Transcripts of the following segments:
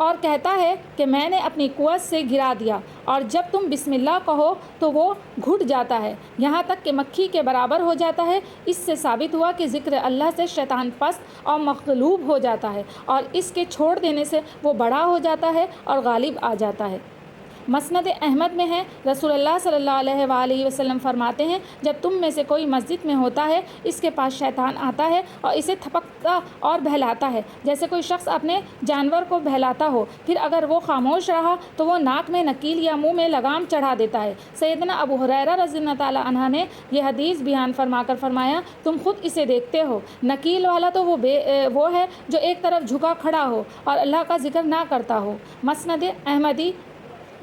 اور کہتا ہے کہ میں نے اپنی قوت سے گرا دیا، اور جب تم بسم اللہ کہو تو وہ گھٹ جاتا ہے، یہاں تک کہ مکھی کے برابر ہو جاتا ہے۔ اس سے ثابت ہوا کہ ذکر اللہ سے شیطان پست اور مغلوب ہو جاتا ہے، اور اس کے چھوڑ دینے سے وہ بڑا ہو جاتا ہے اور غالب آ جاتا ہے۔ مسند احمد میں ہے، رسول اللہ صلی اللہ علیہ وآلہ وسلم فرماتے ہیں، جب تم میں سے کوئی مسجد میں ہوتا ہے، اس کے پاس شیطان آتا ہے اور اسے تھپکتا اور بہلاتا ہے جیسے کوئی شخص اپنے جانور کو بہلاتا ہو، پھر اگر وہ خاموش رہا تو وہ ناک میں نکیل یا منہ میں لگام چڑھا دیتا ہے۔ سیدنا ابو ہریرہ رضی اللہ تعالیٰ عنہ نے یہ حدیث بیان فرما کر فرمایا، تم خود اسے دیکھتے ہو، نکیل والا تو وہ ہے جو ایک طرف جھکا کھڑا ہو اور اللہ کا ذکر نہ کرتا ہو، مسند احمدی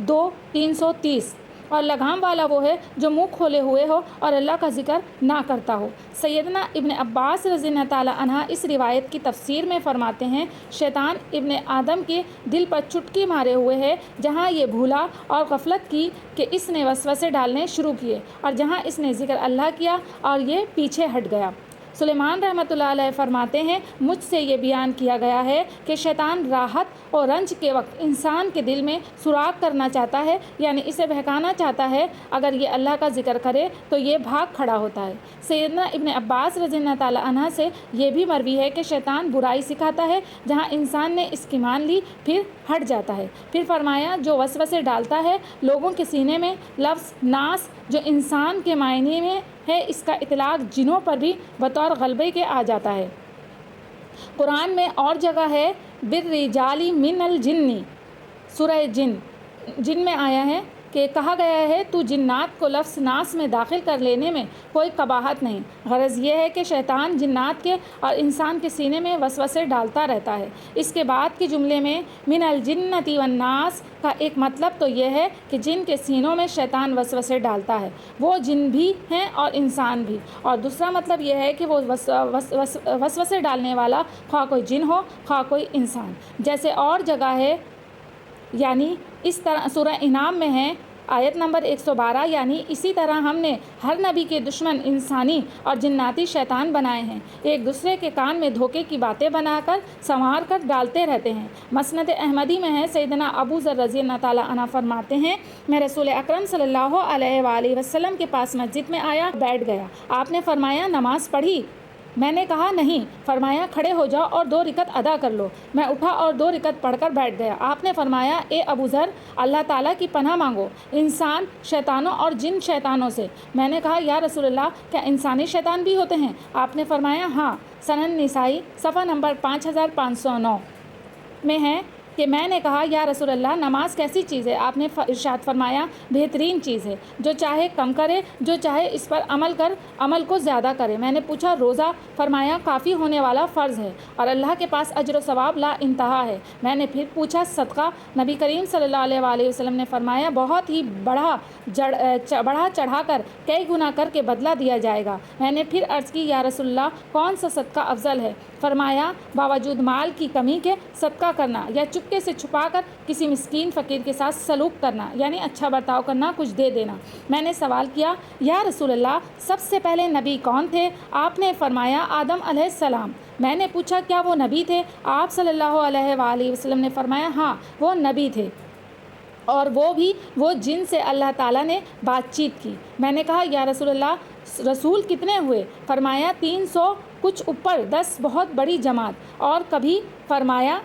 2330، اور لگام والا وہ ہے جو منہ کھولے ہوئے ہو اور اللہ کا ذکر نہ کرتا ہو۔ سیدنا ابن عباس رضی اللہ تعالیٰ عنہ اس روایت کی تفسیر میں فرماتے ہیں، شیطان ابن آدم کے دل پر چٹکی مارے ہوئے ہے، جہاں یہ بھولا اور غفلت کی کہ اس نے وسوسے ڈالنے شروع کیے، اور جہاں اس نے ذکر اللہ کیا اور یہ پیچھے ہٹ گیا۔ سلیمان رحمۃ اللہ علیہ فرماتے ہیں، مجھ سے یہ بیان کیا گیا ہے کہ شیطان راحت اور رنج کے وقت انسان کے دل میں سراغ کرنا چاہتا ہے، یعنی اسے بہکانا چاہتا ہے، اگر یہ اللہ کا ذکر کرے تو یہ بھاگ کھڑا ہوتا ہے۔ سیدنا ابن عباس رضی اللہ تعالیٰ عنہ سے یہ بھی مروی ہے کہ شیطان برائی سکھاتا ہے، جہاں انسان نے اس کی مان لی پھر ہٹ جاتا ہے۔ پھر فرمایا، جو وسوسے ڈالتا ہے لوگوں کے سینے میں، لفظ ناس جو انسان کے معنی میں ہے، اس کا اطلاق جنوں پر بھی بطور غلبے کے آ جاتا ہے۔ قرآن میں اور جگہ ہے، بالرجال من الجن، سورہ جن میں آیا ہے کہ کہا گیا ہے، تو جنات کو لفظ ناس میں داخل کر لینے میں کوئی قباحت نہیں۔ غرض یہ ہے کہ شیطان جنات کے اور انسان کے سینے میں وسوسے ڈالتا رہتا ہے۔ اس کے بعد کے جملے میں من الجنۃ والناس کا ایک مطلب تو یہ ہے کہ جن کے سینوں میں شیطان وسوسے ڈالتا ہے وہ جن بھی ہیں اور انسان بھی، اور دوسرا مطلب یہ ہے کہ وہ وسوسے ڈالنے والا خواہ کوئی جن ہو خواہ کوئی انسان۔ جیسے اور جگہ ہے، یعنی اس طرح سورہ انعام میں ہے، آیت نمبر 112، یعنی اسی طرح ہم نے ہر نبی کے دشمن انسانی اور جناتی شیطان بنائے ہیں، ایک دوسرے کے کان میں دھوکے کی باتیں بنا کر سنوار کر ڈالتے رہتے ہیں۔ مسند احمدی میں ہے، سیدنا ابو ذر رضی اللہ تعالیٰ عنہ فرماتے ہیں، میں رسول اکرم صلی اللہ علیہ وآلہ وسلم کے پاس مسجد میں آیا، بیٹھ گیا۔ آپ نے فرمایا، نماز پڑھی؟ میں نے کہا نہیں۔ فرمایا، کھڑے ہو جاؤ اور 2 رکعت ادا کر لو۔ میں اٹھا اور 2 رکعت پڑھ کر بیٹھ گیا۔ آپ نے فرمایا، اے ابو ذر، اللہ تعالیٰ کی پناہ مانگو انسان شیطانوں اور جن شیطانوں سے۔ میں نے کہا، یا رسول اللہ، کیا انسانی شیطان بھی ہوتے ہیں؟ آپ نے فرمایا، ہاں۔ سنن نسائی صفحہ نمبر 5509 میں ہے کہ میں نے کہا، یا رسول اللہ، نماز کیسی چیز ہے؟ آپ نے ارشاد فرمایا، بہترین چیز ہے، جو چاہے کم کرے، جو چاہے اس پر عمل کو زیادہ کرے۔ میں نے پوچھا، روزہ؟ فرمایا، کافی ہونے والا فرض ہے اور اللہ کے پاس اجر و ثواب لا انتہا ہے۔ میں نے پھر پوچھا، صدقہ؟ نبی کریم صلی اللہ علیہ وآلہ وسلم نے فرمایا، بہت ہی بڑھا چڑھا کر کئی گنا کر کے بدلہ دیا جائے گا۔ میں نے پھر عرض کی، یا رسول اللہ، کون سا صدقہ افضل ہے؟ فرمایا، باوجود مال کی کمی کے صدقہ کرنا، یا چپکے سے چھپا کر کسی مسکین فقیر کے ساتھ سلوک کرنا، یعنی اچھا برتاؤ کرنا، کچھ دے دینا۔ میں نے سوال کیا، یا رسول اللہ، سب سے پہلے نبی کون تھے؟ آپ نے فرمایا، آدم علیہ السلام۔ میں نے پوچھا، کیا وہ نبی تھے؟ آپ صلی اللہ علیہ وآلہ وسلم نے فرمایا، ہاں، وہ نبی تھے، اور وہ بھی وہ جن سے اللہ تعالیٰ نے بات چیت کی۔ میں نے کہا، یا رسول اللہ، رسول کتنے ہوئے؟ فرمایا، 300 کچھ اوپر 10 بہت بڑی جماعت، اور کبھی فرمایا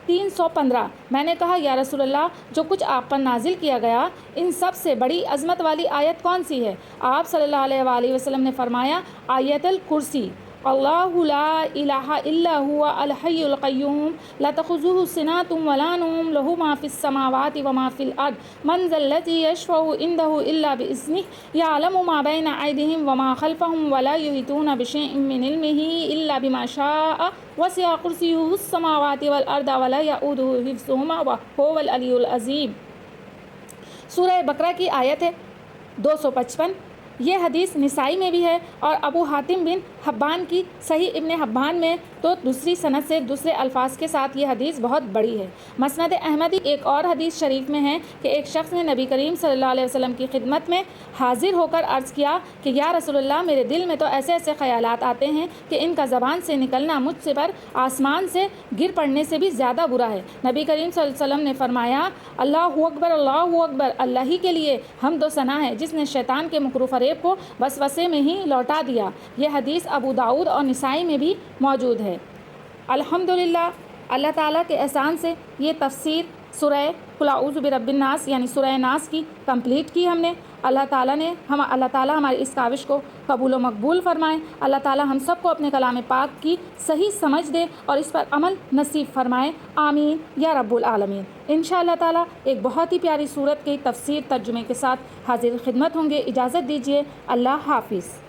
315۔ میں نے کہا، یا رسول اللہ، جو کچھ آپ پر نازل کیا گیا ان سب سے بڑی عظمت والی آیت کون سی ہے؟ آپ صلی اللہ علیہ وآلہ وسلم نے فرمایا، آیت الکرسی۔ اللہ لا الہ الا هو الحی القیوم لا تأخذہ سنۃ ولا نوم لہ ما فی السماوات وما فی الارض من ذا الذی یشفع عنده الا بإذنہ یعلم ما بین ایدیہم وما خلفہم ولا یحیطون بشیء من علمہ الا بما شاء وسع کرسیہ السماوات والارض ولا یؤودہ حفظہما وہو العلی العظیم۔ سورہ بقرہ کی آیت ہے 255۔ یہ حدیث نسائی میں بھی ہے، اور ابو حاتم بن حبان کی صحیح ابن حبان میں تو دوسری سند سے دوسرے الفاظ کے ساتھ یہ حدیث بہت بڑی ہے۔ مسند احمدی ایک اور حدیث شریف میں ہے کہ ایک شخص نے نبی کریم صلی اللہ علیہ وسلم کی خدمت میں حاضر ہو کر عرض کیا کہ یا رسول اللہ، میرے دل میں تو ایسے ایسے خیالات آتے ہیں کہ ان کا زبان سے نکلنا مجھ سے پر آسمان سے گر پڑنے سے بھی زیادہ برا ہے۔ نبی کریم صلی اللہ علیہ وسلم نے فرمایا، اللہ اکبر، اللہ اکبر، اللہ ہی کے لیے حمد و ثنا ہے جس نے شیطان کے مکر و فریب کو وسوسے میں ہی لوٹا دیا۔ یہ حدیث ابو داؤد اور نسائی میں بھی موجود ہے۔ الحمدللہ، اللہ تعالیٰ کے احسان سے یہ تفسیر سورہ قل اعوذ برب الناس یعنی سورہ ناس کی کمپلیٹ کی ہم نے۔ اللہ تعالیٰ ہماری اس کاوش کو قبول و مقبول فرمائے۔ اللہ تعالیٰ ہم سب کو اپنے کلام پاک کی صحیح سمجھ دے اور اس پر عمل نصیب فرمائے، آمین یا رب العالمین۔ انشاءاللہ تعالیٰ ایک بہت ہی پیاری سورت کی تفسیر ترجمے کے ساتھ حاضر خدمت ہوں گے۔ اجازت دیجیے، اللہ حافظ۔